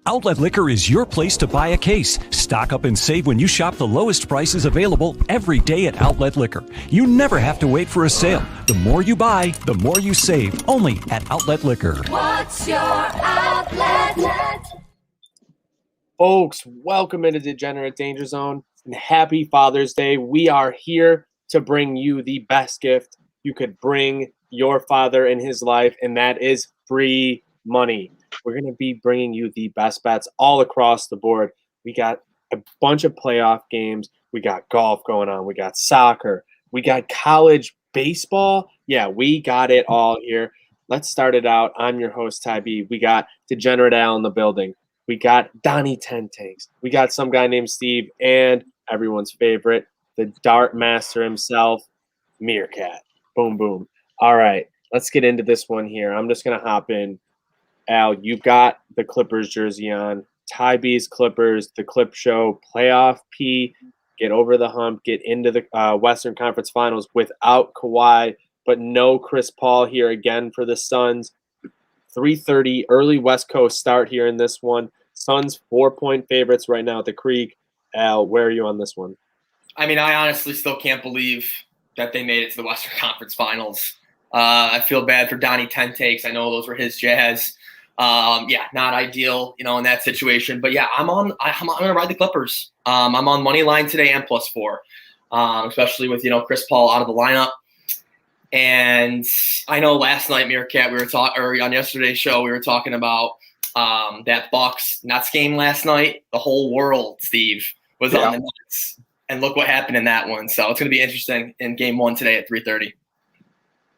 Outlet Liquor is your place to buy a case. Stock up and save when you shop the lowest prices available every day at Outlet Liquor. You never have to wait for a sale. The more you buy, the more you save. Only at Outlet Liquor. What's your outlet? Folks, welcome into Degenerate Danger Zone and happy Father's Day. We are here to bring you the best gift you could bring your father in his life, and that is free money. We're going to be bringing you the best bets all across the board. We got a bunch of playoff games. We got golf going on. We got soccer. We got college baseball. Yeah, we got it all here. Let's start it out. I'm your host, Ty B. We got Degenerate Al in the building. We got Donnie 10 Tanks. We got some guy named Steve, and everyone's favorite, the dart master himself, Meerkat. Boom, boom. All right, let's get into this one here. I'm just going to hop in. Al, you got the Clippers jersey on. Ty B's Clippers, the Clip Show, playoff P, get over the hump, get into the Western Conference Finals without Kawhi, but no Chris Paul here again for the Suns. 3:30 early West Coast start here in this one. Suns 4-point favorites right now at the Creek. Al, where are you on this one? I mean, I honestly still can't believe that they made it to the Western Conference Finals. I feel bad for Donnie 10 Takes. I know those were his Jazz. Not ideal, in that situation. But yeah, I'm gonna ride the Clippers. I'm on money line today and +4, especially with Chris Paul out of the lineup. And I know last night, Meerkat, on yesterday's show, we were talking about that Bucks Nets game last night. The whole world, Steve, was on the Nets, and look what happened in that one. So it's gonna be interesting in Game 1 today at 3:30.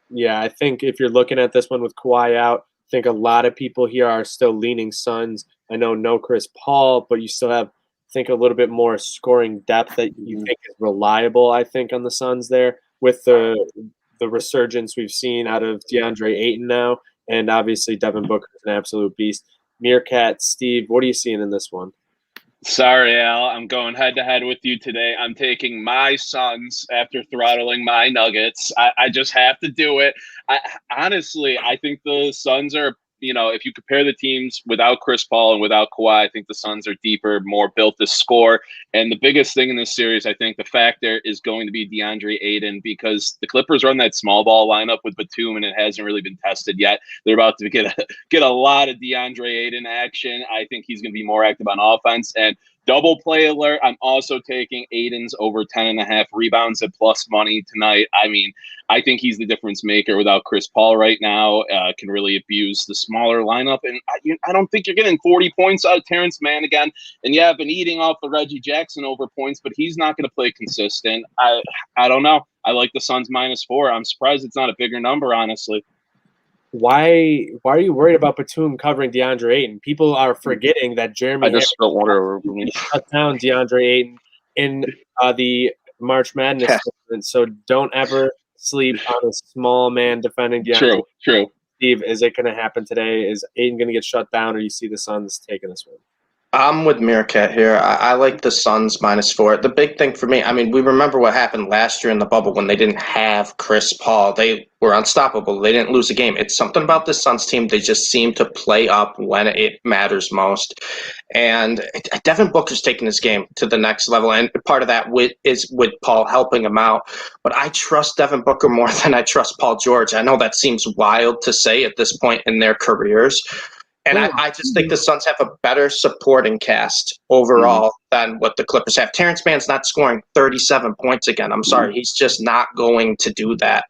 Yeah, I think if you're looking at this one with Kawhi out, I think a lot of people here are still leaning Suns. I know no Chris Paul, but you still have, I think, a little bit more scoring depth that you think is reliable, I think, on the Suns there with the resurgence we've seen out of DeAndre Ayton now, and obviously Devin Booker is an absolute beast. Meerkat, Steve, what are you seeing in this one? Sorry, Al. I'm going head-to-head with you today. I'm taking my Suns after throttling my Nuggets. I just have to do it. Honestly, I think the Suns are, if you compare the teams without Chris Paul and without Kawhi, I think the Suns are deeper, more built to score. And the biggest thing in this series, I think the factor is going to be DeAndre Ayton, because the Clippers run that small ball lineup with Batum, and it hasn't really been tested yet. They're about to get a lot of DeAndre Ayton action. I think he's going to be more active on offense. And double play alert, I'm also taking Aiden's over 10.5 rebounds at plus money tonight. I mean, I think he's the difference maker without Chris Paul right now. Can really abuse the smaller lineup. And I don't think you're getting 40 points out of Terrence Mann again. And yeah, I've been eating off the Reggie Jackson over points, but he's not going to play consistent. I don't know. I like the Suns -4. I'm surprised it's not a bigger number, honestly. Why are you worried about Batum covering DeAndre Ayton? People are forgetting that Jeremy spilled water over me. Shut down DeAndre Ayton in the March Madness tournament. So don't ever sleep on a small man defending DeAndre. True. Steve, is it going to happen today? Is Ayton going to get shut down, or you see the Suns taking this one? I'm with Meerkat here. I like the Suns -4. The big thing for me, I mean, we remember what happened last year in the bubble when they didn't have Chris Paul. They were unstoppable. They didn't lose a game. It's something about the Suns team. They just seem to play up when it matters most. And Devin Booker's taking this game to the next level. And part of that is with Paul helping him out. But I trust Devin Booker more than I trust Paul George. I know that seems wild to say at this point in their careers. And I just think the Suns have a better supporting cast overall than what the Clippers have. Terrence Mann's not scoring 37 points again. I'm sorry. He's just not going to do that.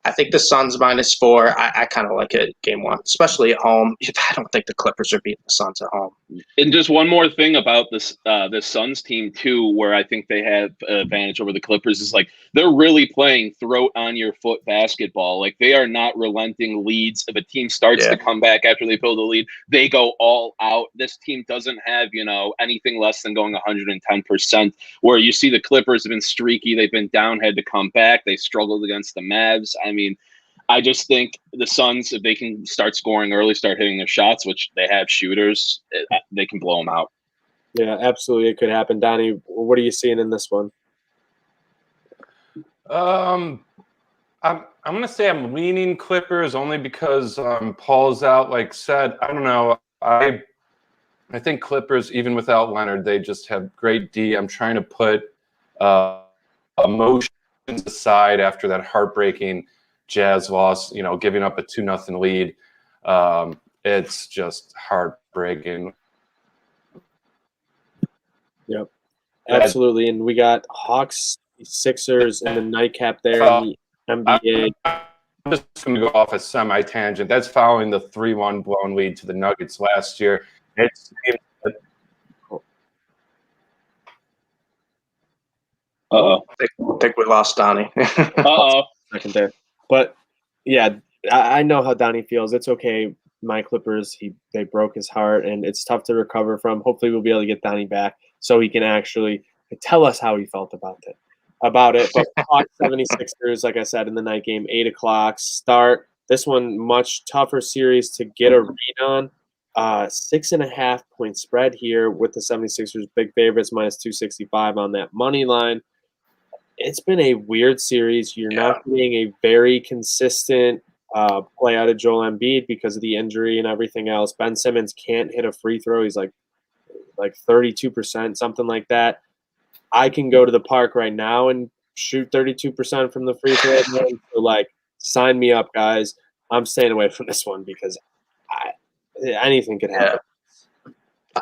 I think the Suns -4. I kind of like it Game 1, especially at home. I don't think the Clippers are beating the Suns at home. And just one more thing about this Suns team too, where I think they have an advantage over the Clippers, is like they're really playing throat on your foot basketball. Like they are not relenting leads. If a team starts to come back after they build a lead, they go all out. This team doesn't have anything less than going 110%. Where you see the Clippers have been streaky, they've been down, had to come back. They struggled against the Mavs. I mean, I just think the Suns, if they can start scoring early, start hitting their shots, which they have shooters, they can blow them out. Yeah, absolutely. It could happen. Donnie, what are you seeing in this one? I'm going to say I'm leaning Clippers only because Paul's out. Like said, I don't know. I think Clippers, even without Leonard, they just have great D. I'm trying to put emotions aside after that heartbreaking Jazz loss, giving up a 2-0 lead. It's just heartbreaking. Yep, absolutely. And we got Hawks, Sixers in the nightcap there in the NBA. I'm just going to go off a semi-tangent. That's following the 3-1 blown lead to the Nuggets last year. Uh-oh. I think we lost Donnie. Uh-oh. Second there. But, yeah, I know how Donnie feels. It's okay. My Clippers, they broke his heart, and it's tough to recover from. Hopefully we'll be able to get Donnie back so he can actually tell us how he felt about it. But Hawks 76ers, like I said, in the night game, 8 o'clock start. This one, much tougher series to get a read on. 6.5 point spread here with the 76ers, big favorites, minus 265 on that money line. It's been a weird series. You're not getting a very consistent play out of Joel Embiid because of the injury and everything else. Ben Simmons can't hit a free throw. He's like 32%, something like that. I can go to the park right now and shoot 32% from the free throw. So, sign me up, guys. I'm staying away from this one because anything could happen.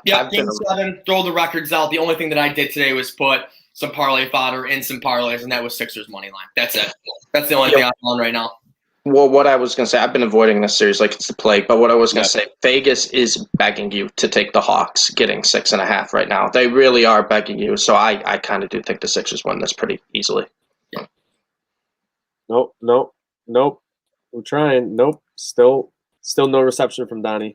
Yeah, Game 7, throw the records out. The only thing that I did today was put some parlay fodder in some parlays, and that was Sixers money line. That's it. That's the only thing I'm on right now. Well, what I was going to say, I've been avoiding this series like it's the plague, but what I was going to say, Vegas is begging you to take the Hawks, getting 6.5 right now. They really are begging you, so I kind of do think the Sixers win this pretty easily. Yeah. Nope. We're trying. Nope. Still no reception from Donnie.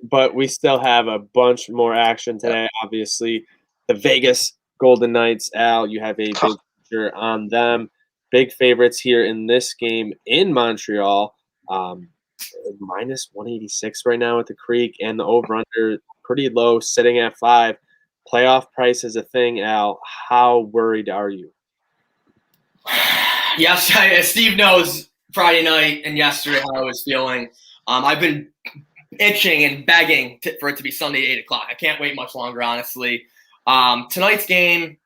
But we still have a bunch more action today. Obviously, the Vegas Golden Knights, Al, you have a big picture on them. Big favorites here in this game in Montreal. Minus 186 right now at the Creek, and the over-under pretty low, sitting at 5. Playoff price is a thing, Al. How worried are you? Yes, Steve knows Friday night and yesterday how I was feeling. I've been itching and begging for it to be Sunday 8 o'clock. I can't wait much longer, honestly. Tonight's game,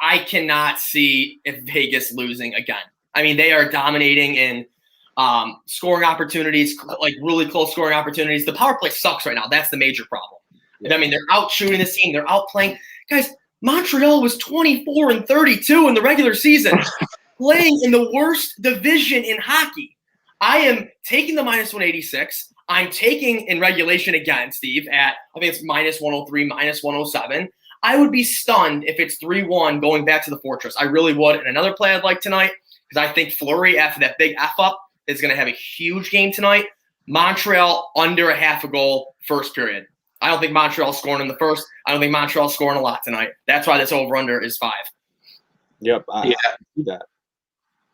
I cannot see if Vegas losing again. I mean, they are dominating in scoring opportunities, like really close scoring opportunities. The power play sucks right now. That's the major problem. I mean, they're out shooting this team. They're out playing. Guys, Montreal was 24-32 in the regular season, playing in the worst division in hockey. I am taking the minus 186. I'm taking in regulation again, Steve, at I think it's minus 103, minus 107. I would be stunned if it's 3-1 going back to the Fortress. I really would. And another play I'd like tonight, because I think Fleury, after that big F-up, is going to have a huge game tonight. Montreal under a half a goal first period. I don't think Montreal's scoring in the first. I don't think Montreal's scoring a lot tonight. That's why this over-under is 5. Yep. I see that.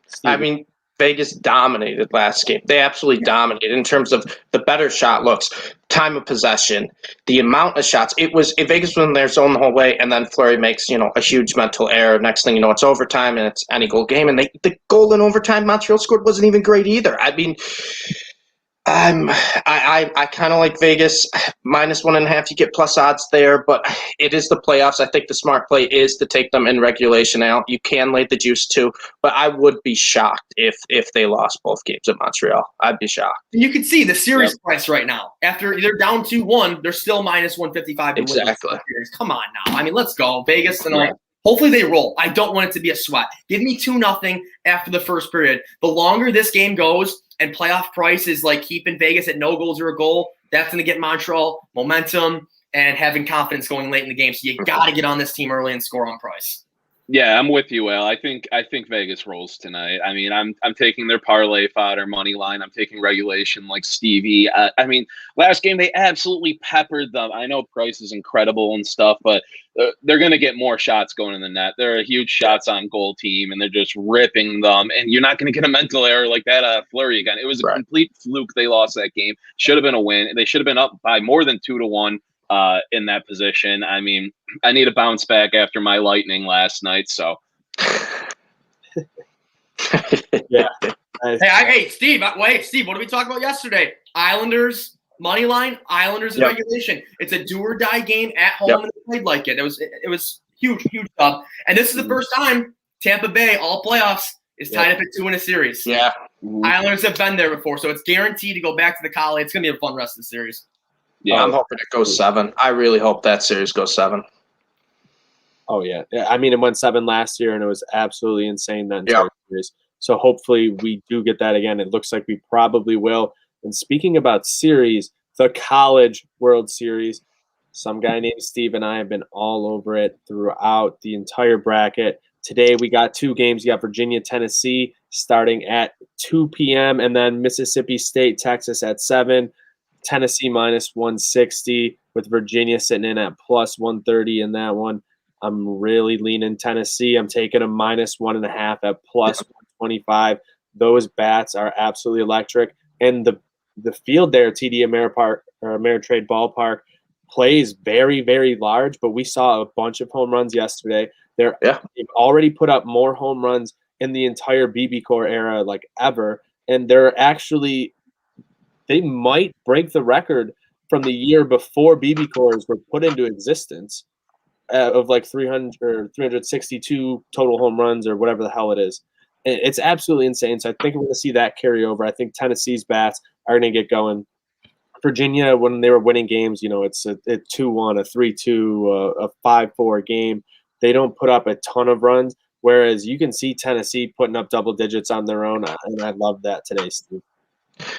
Steve. I mean, Vegas dominated last game. They absolutely dominated in terms of the better shot looks, time of possession, the amount of shots. Vegas was in their zone the whole way, and then Fleury makes a huge mental error. Next thing you know, it's overtime and it's any goal game. And the goal in overtime Montreal scored wasn't even great either. I mean, I kind of like Vegas minus 1.5. You get plus odds there, but it is the playoffs. I think the smart play is to take them in regulation out. You can lay the juice too, but I would be shocked if they lost both games at Montreal. I'd be shocked. You can see the series price right now. After they're down 2-1, they're still minus 155. Exactly. Come on now. I mean, let's go Vegas tonight. Yeah. Hopefully they roll. I don't want it to be a sweat. Give me 2-0 after the first period. The longer this game goes and playoff price is like keeping Vegas at no goals or a goal, that's going to get Montreal momentum and having confidence going late in the game. So you got to get on this team early and score on price. Yeah, I'm with you, Al. I think Vegas rolls tonight. I mean, I'm taking their parlay fodder money line. I'm taking regulation like Stevie. I mean, last game they absolutely peppered them. I know Price is incredible and stuff, but they're going to get more shots going in the net. They're a huge shots on goal team, and they're just ripping them. And you're not going to get a mental error like that Fleury again. It was a complete fluke. They lost that game. Should have been a win. They should have been up by more than 2-1. In that position. I mean, I need a bounce back after my lightning last night, so. Yeah. Hey, Steve, what did we talk about yesterday? Islanders money line, Islanders in Yep. regulation. It's a do or die game at home, Yep. and they played like it. It was huge dub. And this is the first time Tampa Bay, all playoffs, is tied up at 2 in a series. Yeah. Islanders have been there before, so it's guaranteed to go back to the Collie. It's going to be a fun rest of the series. Yeah. I'm hoping it goes 7. I really hope that series goes 7. Oh yeah, I mean it went 7 last year, and it was absolutely insane that entire Yeah. series. So hopefully we do get that again. It looks like we probably will. And speaking about series, the College World Series, some guy named Steve and I have been all over it throughout the entire bracket. Today we got 2 games. You got Virginia, Tennessee starting at 2 p.m. and then Mississippi State, Texas at 7. Tennessee minus 160 with Virginia sitting in at plus 130 in that one. I'm really leaning Tennessee. I'm taking a minus 1.5 at plus 125. Those bats are absolutely electric. And the field there, TD Ameritrade Ballpark, plays very, very large, but we saw a bunch of home runs yesterday. They've already put up more home runs in the entire BB Core era like ever. And they might break the record from the year before BB cores were put into existence of like 300 or 362 total home runs or whatever the hell it is. It's absolutely insane. So I think we're going to see that carry over. I think Tennessee's bats are going to get going. Virginia, when they were winning games, it's a 2-1, a 3-2, a 5-4 game. They don't put up a ton of runs, whereas you can see Tennessee putting up double digits on their own, and I love that today, Steve.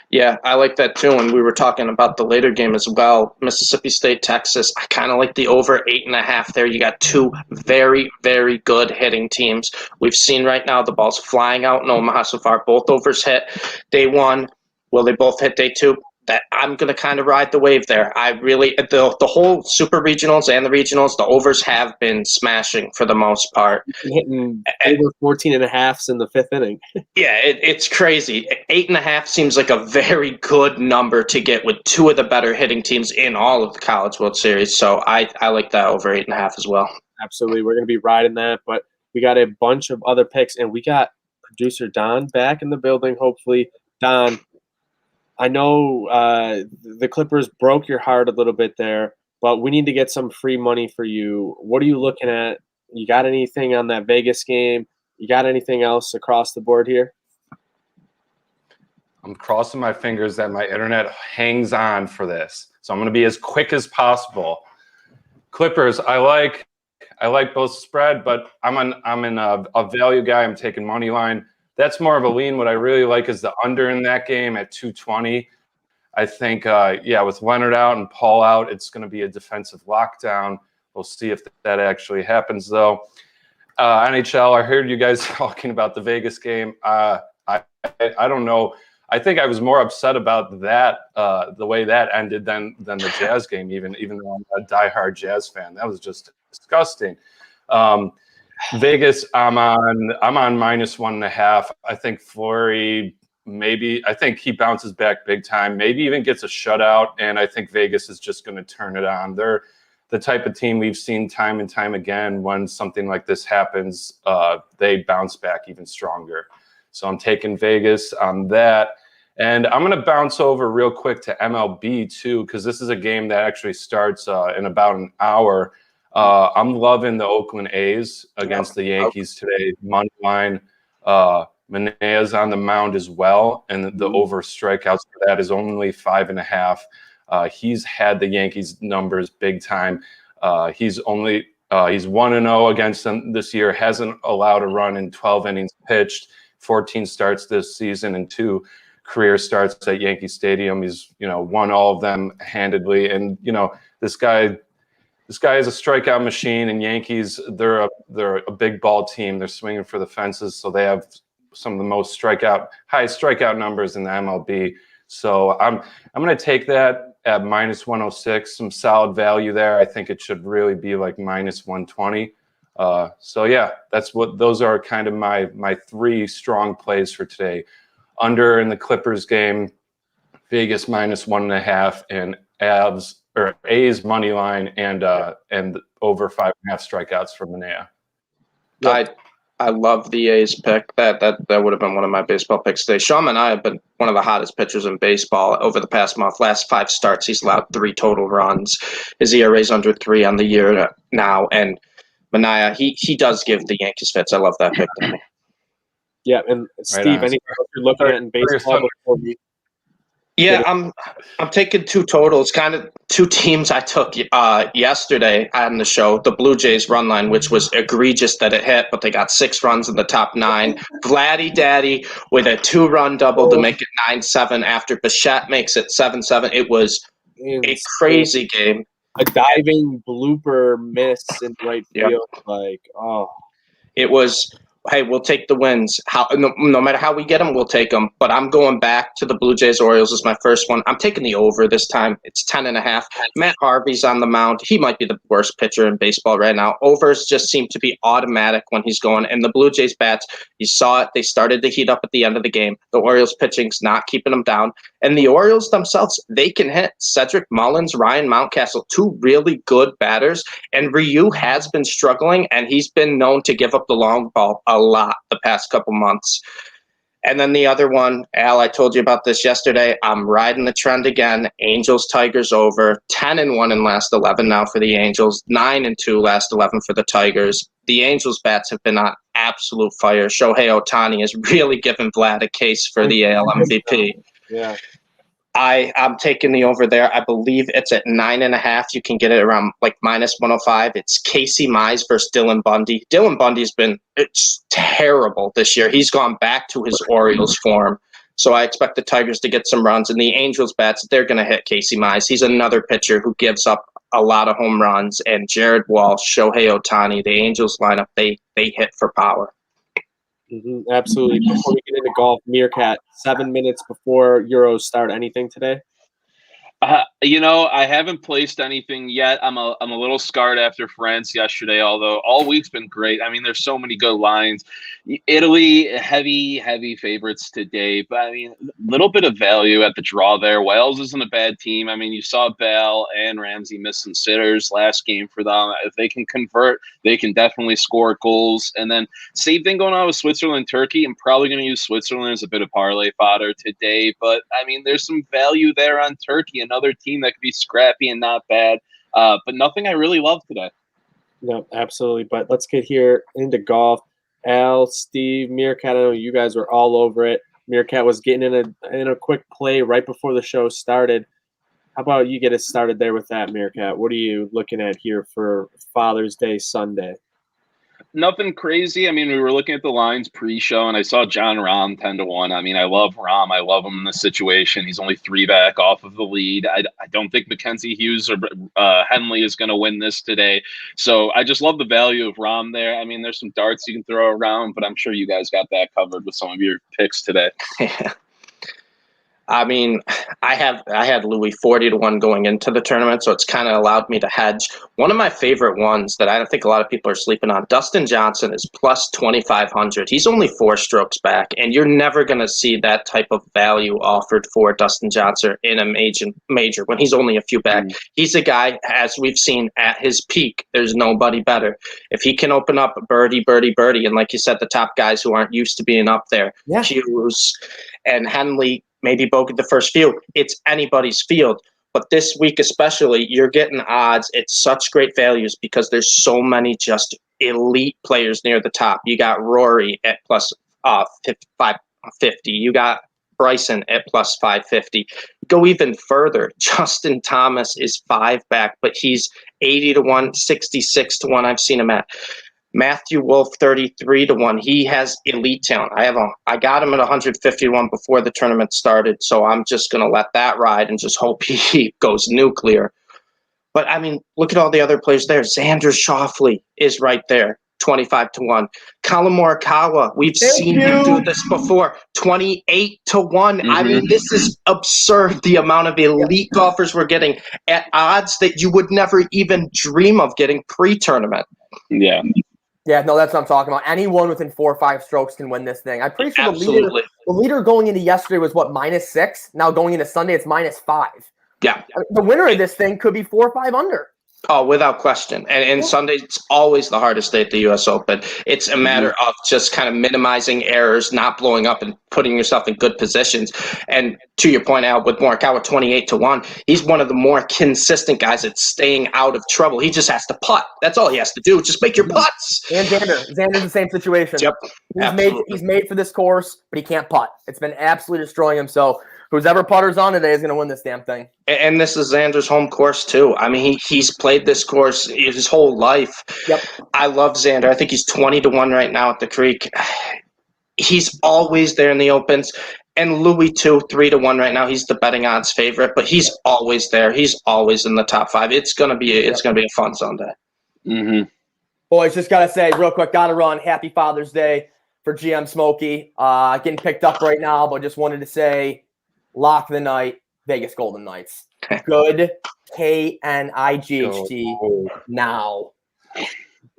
Yeah, I like that too. And we were talking about the later game as well. Mississippi State, Texas. I kind of like the over 8.5 there. You got 2 very, very good hitting teams. We've seen right now the ball's flying out in Omaha so far. Both overs hit. Day 1. Will they both hit day 2? That I'm going to kind of ride the wave there. I really the whole super regionals and the regionals, the overs have been smashing for the most part. Hitting over 14.5s in the 5th inning. Yeah, it's crazy. 8.5 seems like a very good number to get with 2 of the better hitting teams in all of the College World Series. So I like that over 8.5 as well. Absolutely. We're going to be riding that, but we got a bunch of other picks, and we got producer Don back in the building, hopefully. Don, I know the Clippers broke your heart a little bit there, but we need to get some free money for you. What are you looking at? You got anything on that Vegas game? You got anything else across the board here? I'm crossing my fingers that my internet hangs on for this. So I'm going to be as quick as possible. Clippers, I like both spread, but I'm in a value guy. I'm taking money line. That's more of a lean. What I really like is the under in that game at 220. I think, with Leonard out and Paul out, it's going to be a defensive lockdown. We'll see if that actually happens, though. NHL, I heard you guys talking about the Vegas game. I don't know. I think I was more upset about that, the way that ended than the Jazz game, even though I'm a diehard Jazz fan. That was just disgusting. Vegas, I'm on minus 1.5. I think Fleury I think he bounces back big time, maybe even gets a shutout, and I think Vegas is just going to turn it on. They're the type of team we've seen time and time again. When something like this happens, they bounce back even stronger. So I'm taking Vegas on that. And I'm going to bounce over real quick to MLB too, because this is a game that actually starts in about an hour. I'm loving the Oakland A's against the Yankees today. Money line. Manea's on the mound as well, and the over strikeouts for that is only 5.5. He's had the Yankees numbers big time. He's 1-0 against them this year. Hasn't allowed a run in 12 innings pitched. 14 starts this season and 2 career starts at Yankee Stadium. He's won all of them handedly, and this guy is a strikeout machine. And Yankees, they're a big ball team. They're swinging for the fences, so they have some of the most highest strikeout numbers in the MLB. So I'm going to take that at minus 106, some solid value there. I think it should really be like minus 120. Those are kind of my 3 strong plays for today. Under in the Clippers game, Vegas minus 1.5, and A's money line and over 5.5 strikeouts for Manea. Yep. I love the A's pick. That would have been one of my baseball picks today. Sean and I have been one of the hottest pitchers in baseball over the past month. Last 5 starts, he's allowed 3 total runs. His ERA's under 3 on the year now. And Manaea, he does give the Yankees fits. I love that pick. Yeah, and Steve, anything else you're looking at in baseball before we? Yeah, I'm taking 2 totals, kind of 2 teams I took yesterday on the show. The Blue Jays run line, which was egregious that it hit, but they got 6 runs in the top 9. Vladdy Daddy with a 2-run double to make it 9-7 after Bichette makes it 7-7. It was a crazy game. A diving blooper miss in right field, It was. Hey, we'll take the wins. No matter how we get them, we'll take them. But I'm going back to the Blue Jays Orioles as my first one. I'm taking the over this time. It's 10.5. Matt Harvey's on the mound. He might be the worst pitcher in baseball right now. Overs just seem to be automatic when he's going. And the Blue Jays bats, you saw it. They started to heat up at the end of the game. The Orioles pitching's not keeping them down. And the Orioles themselves, they can hit. Cedric Mullins, Ryan Mountcastle, 2 really good batters. And Ryu has been struggling, and he's been known to give up the long ball a lot the past couple months. And then the other one, Al, I told you about this yesterday. I'm riding the trend again. Angels, Tigers over. 10-1 in last 11 now for the Angels. 9-2 last 11 for the Tigers. The Angels bats have been on absolute fire. Shohei Ohtani has really given Vlad a case for the AL MVP. Yeah. I'm taking the over there. I believe it's at 9.5. You can get it around like -105. It's Casey Mize versus Dylan Bundy. Dylan Bundy's been terrible this year. He's gone back to his Orioles form. So I expect the Tigers to get some runs. And the Angels bats, they're going to hit Casey Mize. He's another pitcher who gives up a lot of home runs. And Jared Walsh, Shohei Ohtani, the Angels lineup, they hit for power. Mm-hmm, absolutely. Before we get into golf, Meerkat, 7 minutes before Euros start, anything today? I haven't placed anything yet. I'm a little scarred after France yesterday, although all week's been great. I mean, there's so many good lines. Italy, heavy favorites today, but I mean, a little bit of value at the draw there. Wales isn't a bad team. I mean, you saw Bale and Ramsey miss some sitters last game for them. If they can convert, they can definitely score goals. And then same thing going on with Switzerland, Turkey. I'm probably going to use Switzerland as a bit of parlay fodder today, but I mean, there's some value there on Turkey, another team that could be scrappy and not bad, but nothing I really love today. No, absolutely. But let's get here into golf. Al, Steve, Meerkat, I know you guys were all over it. Meerkat was getting in a quick play right before the show started. How about you get us started there with that, Meerkat? What are you looking at here for Father's Day Sunday? Nothing crazy. I mean, we were looking at the lines pre-show, and I saw John Rahm 10-1. I mean, I love Rahm. I love him in this situation. He's only 3 back off of the lead. I don't think Mackenzie Hughes or Henley is going to win this today. So I just love the value of Rahm there. I mean, there's some darts you can throw around, but I'm sure you guys got that covered with some of your picks today. I mean, I had Louis 40-1 going into the tournament, so it's kind of allowed me to hedge. One of my favorite ones that I don't think a lot of people are sleeping on, Dustin Johnson is plus 2,500. He's only 4 strokes back, and you're never going to see that type of value offered for Dustin Johnson in a major when he's only a few back. He's a guy, as we've seen at his peak, there's nobody better. If he can open up birdie, and like you said, the top guys who aren't used to being up there, Hughes and Henley, maybe bogeyed the first field. It's anybody's field. But this week especially, you're getting odds. It's such great values because there's so many just elite players near the top. You got Rory at plus 550. You got Bryson at plus 550. Go even further. Justin Thomas is 5 back, but he's 80-1, 66-1. I've seen him at. Matthew Wolf, 33-1. He has elite talent. I got him at 151 before the tournament started, so I'm just going to let that ride and just hope he goes nuclear. But, I mean, look at all the other players there. Xander Schauffele is right there, 25-1. Colin Morikawa, we've seen him do this before, 28-1. I mean, this is absurd, the amount of elite golfers we're getting at odds that you would never even dream of getting pre-tournament. Yeah, no, that's what I'm talking about. Anyone within 4 or 5 strokes can win this thing. I'm pretty sure the leader going into yesterday was -6. Now going into Sunday, it's -5. Yeah. The winner of this thing could be 4 or 5 under. Oh, without question. And Sunday, it's always the hardest day at the U.S. Open. It's a matter of just kind of minimizing errors, not blowing up, and putting yourself in good positions. And to your point, Al, with Morikawa 28-1, he's one of the more consistent guys at staying out of trouble. He just has to putt. That's all he has to do. Just make your putts. And Xander's the same situation. Yep. He's made for this course, but he can't putt. It's been absolutely destroying him. So who's ever putters on today is going to win this damn thing. And this is Xander's home course, too. I mean, he's played this course his whole life. Yep. I love Xander. I think he's 20-1 right now at the Creek. He's always there in the Opens. And Louis, too, 3-1 right now. He's the betting odds favorite, but he's always there. He's always in the top 5. It's gonna be a fun Sunday. Mm-hmm. Boys, just got to say real quick, got to run. Happy Father's Day for GM Smokey. Getting picked up right now, but just wanted to say lock the night, Vegas Golden Knights. Good KNIGHT now.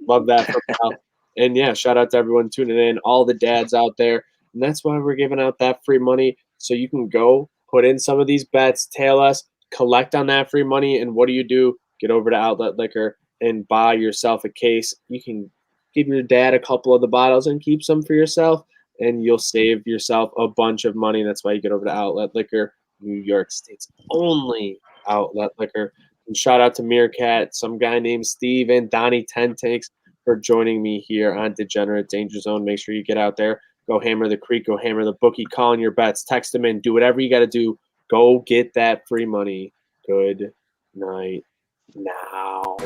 Love that from Al. And yeah, shout out to everyone tuning in, all the dads out there. And that's why we're giving out that free money. So you can go put in some of these bets, tail us, collect on that free money. And what do? Get over to Outlet Liquor and buy yourself a case. You can give your dad a couple of the bottles and keep some for yourself. And you'll save yourself a bunch of money. That's why you get over to Outlet Liquor, New York State's only Outlet Liquor. And shout out to Meerkat, some guy named Steve, and Donnie 10 Takes for joining me here on Degenerate Danger Zone. Make sure you get out there. Go hammer the Creek. Go hammer the bookie. Call in your bets. Text them in. Do whatever you got to do. Go get that free money. Good night now.